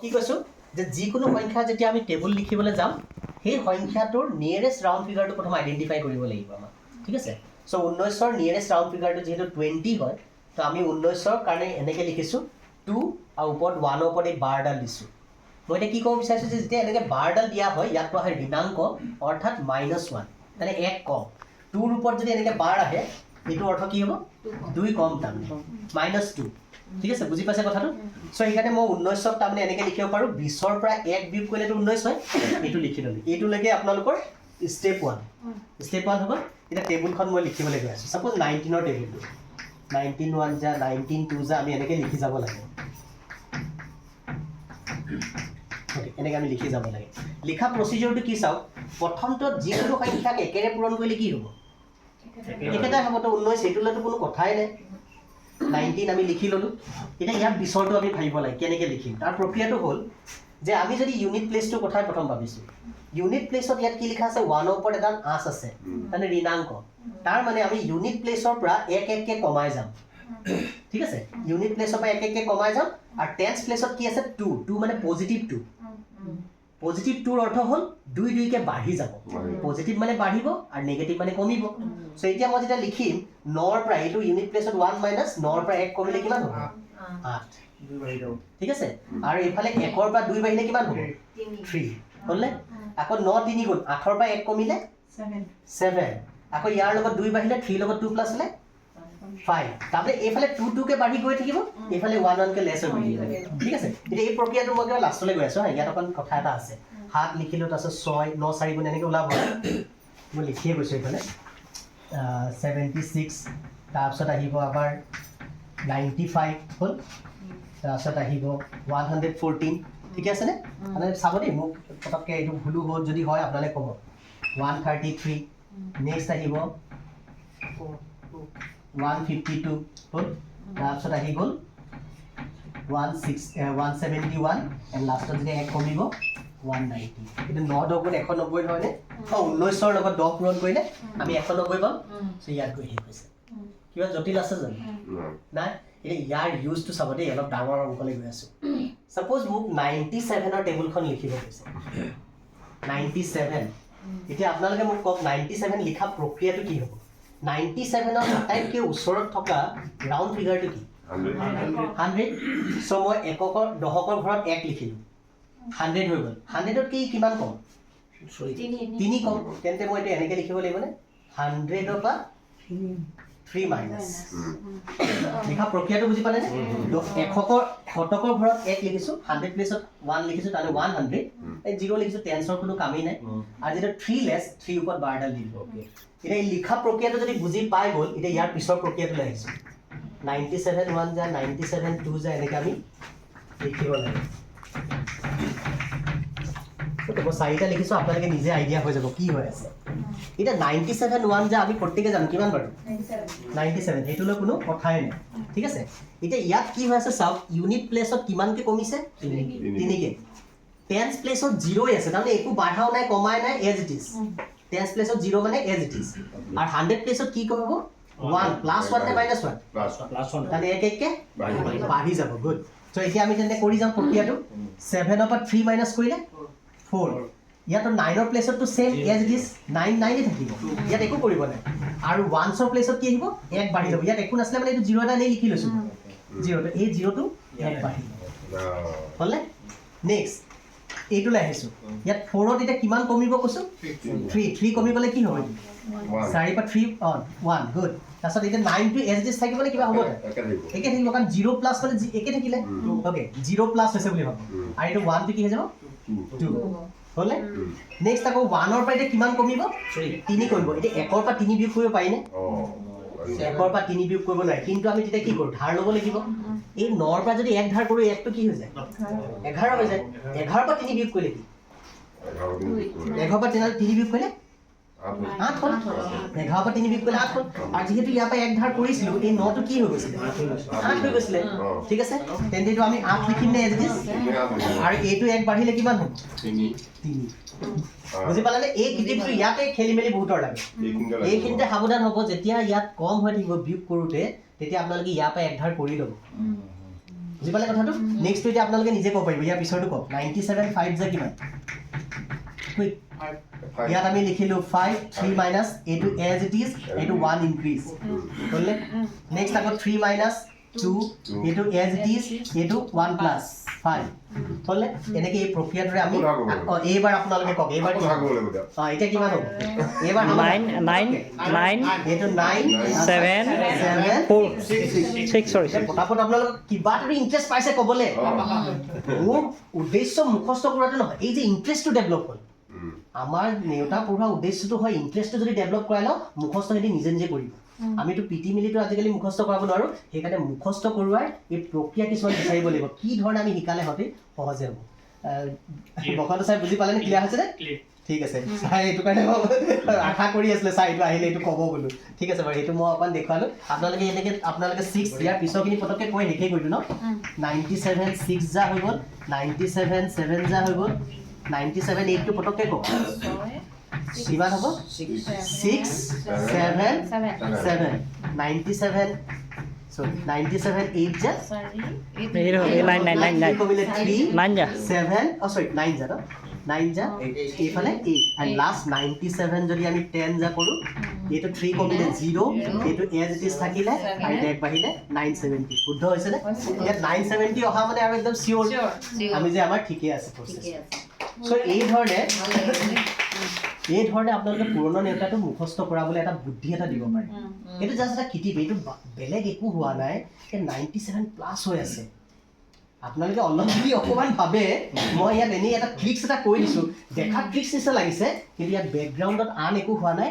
কি কৈছো যে যিকোনো সংখ্যা যেতিয়া আমি টেবুল লিখিবলৈ যাম সেই সংখ্যাটোৰ নিয়েৰেষ্ট ৰাউণ্ড ফিগাৰটো প্ৰথম আইডেন্টিফাই কৰিব লাগিব আমাৰ ঠিক আছে সো 19ৰ নিয়েৰেষ্ট ৰাউণ্ড ফিগাৰটো যেহেতু 20 হয় তো আমি 19ৰ কাৰণে এনেকৈ লিখিছো 2 আৰু ওপৰত 1ৰ ওপৰত এই বাৰডাল দিছো মই এতিয়া কি ক'ব বিচাৰিছো যে যেতিয়া এনেকৈ বাৰডাল দিয়া হয় ইয়াত কোৱা হয় ঋণাংক অৰ্থাৎ -1 মানে 1 কম 2ৰ ওপৰত যদি এনেকৈ বাৰ আহে এইটো অৰ্থ কি হ'ব 2 কম তাৰমানে -2 ঠিক আছে বুজি পাইছে কথাটো সো এইকাৰণে মই 19ক তাৰমানে এনেকৈ লিখিব পাৰোঁ 20ৰ পৰা 1 বিয়োগ কৰিলেতো 19 হয় এইটো লিখি ল'লোঁ এইটোলৈকে আপোনালোকৰ ষ্টেপ 1 হ'ব এতিয়া টেবুলখন মই লিখিবলৈ গৈ আছোঁ ছাপ'জ 19ৰ টেবুলটো 19 1 যা 19 2 যা আমি এনেকৈ লিখি যাব লাগে এনেকৈ আমি লিখি যাব লাগে লিখা প্ৰচিডিউৰটো কি চাওক প্ৰথমটো যিকোনো সংখ্যাক একেৰে পূৰণ কৰিলে কি হ'ব একেটাই হ'ব তো 19 এইটোলৈতো কোনো কথাই নাই 19 আমি লিখি ল'লোঁ এতিয়া ইয়াৰ পিছৰটো আমি ভাবিব লাগে কেনেকৈ লিখিম তাৰ প্ৰক্ৰিয়াটো হ'ল যে আমি যদি ইউনিট প্লেচটোৰ কথাই প্ৰথম ভাবিছোঁ ইউনিট প্লেচত ইয়াত কি লিখা আছে 1ৰ ওপৰত এটা আঁচ আছে মানে ঋণাংক তাৰ মানে আমি ইউনিট প্লেচৰ পৰা এক এককৈ কমাই যাম ঠিক আছে ইউনিট প্লেচৰ পৰা এক এককৈ কমাই যাম আৰু টেন্স প্লেচত কি আছে 2 মানে পজিটিভ 2 পজিটিভ 2ৰ অৰ্থ হ'ল 2 2কে বাঢ়ি যাব পজিটিভ মানে বাঢ়িব আৰু নেগেটিভ মানে কমিব সো এতিয়া মই যেতিয়া লিখিম 9ৰ পৰা এইটো ইউনিট প্লেচত 1 মাইনাছ 9ৰ পৰা 1 কমিলে কিমান হ'ব 8 ঠিক আছে আৰু এইফালে 1ৰ পৰা 2 বাঢ়িলে কিমান হ'ব 3 হ'লনে আকৌ 9 3 গুণ 8ৰ পৰা 1 কমিলে 7 আকৌ ইয়াৰ লগত 2 বাঢ়িলে 3 লগত 2 প্লাছ হ'লে 5 তাৰমানে এইফালে 2 2কে বাঢ়ি গৈ থাকিব এইফালে 1 1কে লেছ হৈ গৈ থাকিব ঠিক আছে এতিয়া এই প্ৰক্ৰিয়াটো মই কেৱল লাষ্টলৈ গৈ আছোঁ ইয়াত অকণ কথা এটা আছে 7 লিখিলোঁ তাৰপিছত 6 9 4 গুণ এনেকৈ ওলাব মই লিখিয়ে গৈছোঁ এইফালে 76 তাৰপিছত আহিব আমাৰ 95 হ'ল তাৰপিছত আহিব 114 ঠিকে আছেনে মানে চাব দেই মোক পটককৈ এইটো ভুলো হ'ল যদি হয় আপোনালোকে ক'ব 133 নেক্সট আহিব 152 হ'ল তাৰপিছত আহি গ'ল 171 এণ্ড লাষ্টত যদি 1 কমিব 190 এইটো 9 10 গুণ 190 হয়নে 19ৰ লগত 10 পূৰণ কৰিলে আমি 190 পাম সো ইয়াত গৈ শেষ হৈছে কিবা জটিল আছে জানো নাই এতিয়া ইয়াৰ ইউজটো চাব দেই অলপ ডাঙৰ অংকলৈ গৈ আছোঁ ছাপ'জ মোক 97ৰ টেবুলখন লিখিব কৈছে 97 এতিয়া আপোনালোকে মোক কওক 97 লিখা প্ৰক্ৰিয়াটো কি হ'ব 97ৰ আটাইতকৈ ওচৰত থকা ৰাউণ্ড ফিগাৰটো কি 100 সো মই এককৰ দশকৰ ঘৰত 1 লিখিলোঁ 100 হৈ গ'ল 100ত কি কিমান কম 3 কম তেন্তে মই এইটো এনেকৈ লিখিব লাগিবনে 100ৰ পৰা 3 মাইনাছ লিখা প্ৰক্ৰিয়াটো বুজি পালেনে এককৰ শতকৰ ঘৰত 1 লিখিছোঁ 100 প্লেচত 1 লিখিছোঁ তালৈ 100 এই 0 লিখিছোঁ টেন্সৰ কোনো কামেই নাই আৰু যেতিয়া 3 লেছ 3 ওপৰত বাৰডাল দিলোঁ এতিয়া এই লিখা প্ৰক্ৰিয়াটো যদি বুজি পাই গ'ল এতিয়া ইয়াৰ পিছৰ প্ৰক্ৰিয়াটো আহিছোঁ 97 1 যা 97 2 যা এনেকৈ আমি লিখিব লাগে মই 4টা লিখিছোঁ আপোনালোকে নিজে আইডিয়া হৈ যাব কি হৈ আছে এতিয়া 97 1 যা আমি প্ৰত্যেকে জানো কিমান বাৰু 97 সেইটোলৈ কোনো কথাই নাই ঠিক আছে এতিয়া ইয়াত কি হৈ আছে চাওক ইউনিট প্লেচত কিমানকৈ কমিছে 3কে টেন্স প্লেচত 0 আছে তাৰমানে একো বাঢ়াও নাই কমাই নাই এজ ইট ইজ টেন্স প্লেচত 0 মানে এজ ইট ইজ আৰু 100 প্লেচত কি ক'ব 1 প্লাছ 1 নে মাইনাছ 1 প্লাছ 1 তাৰমানে এক এককৈ বাঢ়ি যাব গুড সো এতিয়া আমি তেন্তে কৰি যাম প্ৰক্ৰিয়াটো 7ৰ পৰা 3 মাইনাছ কৰিলে 4 ইয়াতো 9ৰ প্লেচততো সেম এজ ইট ইজ 9 9 থাকিব ইয়াত একো কৰিব নাই আৰু 1ৰ প্লেচত কি আহিব 1 বাঢ়ি যাব ইয়াত একো নাছিলে মানে এইটো 0 এটা এনেই লিখি লৈছোঁ 0টো এই 0টো 1 বাঢ়ি হ'লনে নেক্সট এইটোলৈ আহিছোঁ ইয়াত 4ত এতিয়া কিমান কমিব কৈছোঁ 3 কমি গ'লে কি হ'ব 4 পৰা 3 1 গুড তাৰপিছত এতিয়া 9টো এজ ইট ইজ থাকিবলৈ কিবা হ'ব একে থাকিব কাৰণ 0 প্লাছ মানে একে থাকিলে অ'কে 0 প্লাছ হৈছে বুলি ভাবোঁ আৰু এইটো 1টো কি হৈ যাব 2 হ'লে নেক্সট আকৌ 1ৰ পৰা এতিয়া কিমান কমিব 3 কমিব এতিয়া 1ৰ পৰা 3 বিয়োগ কৰিব পাৰিনে 1ৰ পৰা 3 বিয়োগ কৰিব নোৱাৰে কিন্তু আমি তেতিয়া কি কৰোঁ ধাৰ ল'ব লাগিব এই 9ৰ পৰা যদি 1 ধাৰ কৰোঁ 1টো কি হৈ যায় 11 হৈ যায় 11ৰ পৰা 3 বিয়োগ কৰিলে কি 11ৰ পৰা 3 বিয়োগ কৰিলে 8 হ'ল 11ৰ পৰা 3 বিয়োগ কৰিলে 8 হ'ল আৰু যিহেতু ইয়াৰ পৰা 1 ধাৰ কৰিছিলোঁ এই 9টো কি হৈ গৈছিলে 8 হৈ গৈছিলে ঠিক আছে তেন্তে এইটো আমি 8 লিখিম নে এজ ইট ইজ আৰু এইটো 1 বাঢ়িলে কিমান হ'ব 3 বুজি পালানে এই কৃতিমটো ইয়াতে খেলি মেলি বহুতৰ লাগে এইখিনিতে সাৱধান হ'ব যেতিয়া ইয়াত কম হৈ থাকিব বিয়োগ কৰোঁতে তেতিয়া আপোনালোকে ইয়াৰ পৰা 1 ধাৰ কৰি ল'ব বুজি পালে কথাটো নেক্সটটো এতিয়া আপোনালোকে নিজে ক'ব পাৰিব ইয়াৰ পিছৰটো কওক 97 5 যে কিমান কুইক ইয়াত আমি লিখিলো 5 3 মাইনাছ এইটো এজ ইট ইজ এইটো 1 ইনক্ৰিজ হ'লনে নেক্সট আকৌ 3 মাইনাছ 2 এইটো এজ ইট ইজ এইটো 1 প্লাছ 5 হ'লনে এনেকৈ এই প্ৰক্ৰিয়াটোৰে আমি এইবাৰ আপোনালোকে কওক এইবাৰ কি এতিয়া কিমান হ'ব এইবাৰ 9 এইটো 9 7 7 4 6 sorry পটাপট আপোনালোক কিবা এটা ইণ্টাৰেষ্ট পাইছে ক'বলৈ মোৰ উদ্দেশ্য মুখস্থ কৰাটো নহয় এই যে ইণ্টাৰেষ্টটো ডেভেলপ হ'ল আমাৰ নেওতা পঢ়োৱা উদ্দেশ্যটো হয় ইণ্টাৰেষ্টটো যদি ডেভেলপ কৰাই লওঁ মুখস্থ সিহঁতি নিজে নিজে কৰিব আমিতো পিটি মিলিটো আজিকালি মুখস্থ কৰাব নোৱাৰোঁ সেইকাৰণে মুখস্থ কৰোৱাৰ এই প্ৰক্ৰিয়া কিছুমান বিচাৰিব লাগিব কি ধৰণে আমি শিকালে সিহঁতি সহজে হ'ব বকাটো চাই বুজি পালেনে ক্লিয়াৰ হৈছেনে ঠিক আছে চাই এইটো কাৰণে আশা কৰি আছিলে চাই এইটো আহিলে এইটো ক'ব বোলো ঠিক আছে বাৰু এইটো মই অকণমান দেখুৱালোঁ আপোনালোকে এনেকৈ আপোনালোকে 6 ইয়াৰ পিছৰখিনি পটককৈ কৈ শেষেই কৰিলোঁ ন 97 6 যা হৈ গ'ল 97 7 যা হৈ গ'ল 97 8 টো পটককৈ কওক কিমান হ'ব 6 7 7 97 sorry 97 8 যা কমিলে 3 7 sorry 9 যা 9 যা এইফালে 8 and last 97 যদি আমি 10 যা কৰোঁ এইটো 3 কমিলে 0 এইটো এজ ইট ইজ থাকিলে আৰু এক বাঢ়িলে 970 শুদ্ধ হৈছেনে ইয়াত 970 অহা মানে আৰু একদম চিয়'ৰ আমি যে আমাৰ ঠিকেই আছে প্ৰচেছ চ' এই ধৰণে আপোনালোকে পুৰণা নেওতাটো মুখস্থ কৰাবলৈ এটা বুদ্ধি এটা দিব পাৰে এইটো জাষ্ট এটা কিটিপ এইটো বেলেগ একো হোৱা নাই 97 প্লাছ হৈ আছে আপোনালোকে অলপ যদি অকণমান ভাবে মই ইয়াত এনেই এটা ট্ৰিক্স এটা কৈ দিছোঁ দেখাত ট্ৰিক্স নিচিনা লাগিছে কিন্তু ইয়াত বেকগ্ৰাউণ্ডত আন একো হোৱা নাই